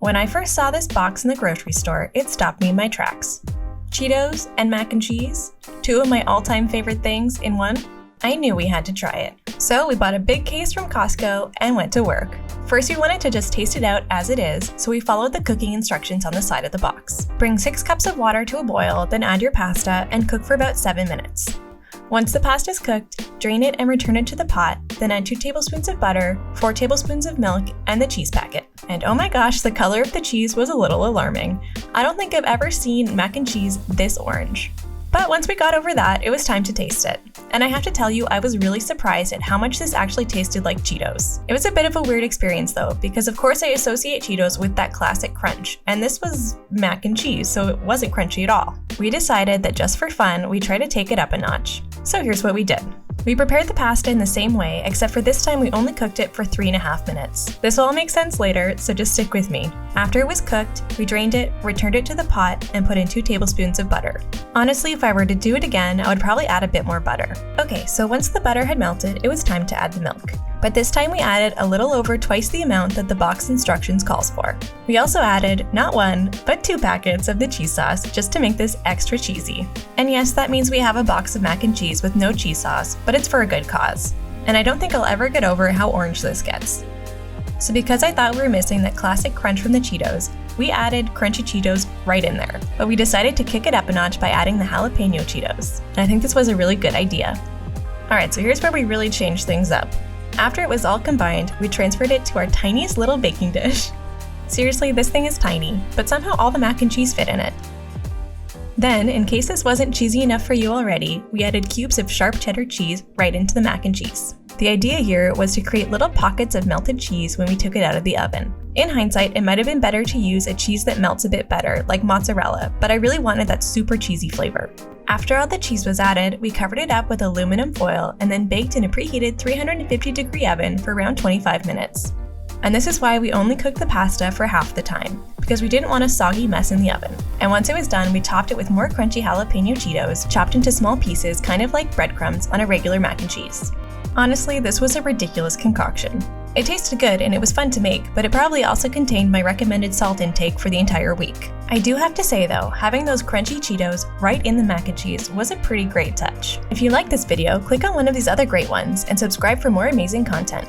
When I first saw this box in the grocery store, it stopped me in my tracks. Cheetos and mac and cheese, two of my all-time favorite things in one. I knew we had to try it. So we bought a big case from Costco and went to work. First, we wanted to just taste it out as it is, so we followed the cooking instructions on the side of the box. Bring 6 cups of water to a boil, then add your pasta and cook for about 7 minutes. Once the pasta is cooked, drain it and return it to the pot, then add 2 tablespoons of butter, 4 tablespoons of milk, and the cheese packet. And oh my gosh, the color of the cheese was a little alarming. I don't think I've ever seen mac and cheese this orange. But once we got over that, it was time to taste it. And I have to tell you, I was really surprised at how much this actually tasted like Cheetos. It was a bit of a weird experience though, because of course I associate Cheetos with that classic crunch, and this was mac and cheese, so it wasn't crunchy at all. We decided that just for fun, we'd try to take it up a notch. So here's what we did. We prepared the pasta in the same way, except for this time we only cooked it for 3.5 minutes. This will all make sense later, so just stick with me. After it was cooked, we drained it, returned it to the pot, and put in 2 tablespoons of butter. Honestly, if I were to do it again, I would probably add a bit more butter. Okay, so once the butter had melted, it was time to add the milk. But this time we added a little over twice the amount that the box instructions calls for. We also added not 1, but 2 packets of the cheese sauce just to make this extra cheesy. And yes, that means we have a box of mac and cheese with no cheese sauce, but it's for a good cause. And I don't think I'll ever get over how orange this gets. So because I thought we were missing that classic crunch from the Cheetos, we added crunchy Cheetos right in there. But we decided to kick it up a notch by adding the jalapeno Cheetos. And I think this was a really good idea. Alright, so here's where we really changed things up. After it was all combined, we transferred it to our tiniest little baking dish. Seriously, this thing is tiny, but somehow all the mac and cheese fit in it. Then, in case this wasn't cheesy enough for you already, we added cubes of sharp cheddar cheese right into the mac and cheese. The idea here was to create little pockets of melted cheese when we took it out of the oven. In hindsight, it might have been better to use a cheese that melts a bit better, like mozzarella, but I really wanted that super cheesy flavor. After all the cheese was added, we covered it up with aluminum foil and then baked in a preheated 350-degree oven for around 25 minutes. And this is why we only cooked the pasta for half the time, because we didn't want a soggy mess in the oven. And once it was done, we topped it with more crunchy jalapeno Cheetos, chopped into small pieces kind of like breadcrumbs on a regular mac and cheese. Honestly, this was a ridiculous concoction. It tasted good and it was fun to make, but it probably also contained my recommended salt intake for the entire week. I do have to say though, having those crunchy Cheetos right in the mac and cheese was a pretty great touch. If you like this video, click on one of these other great ones and subscribe for more amazing content.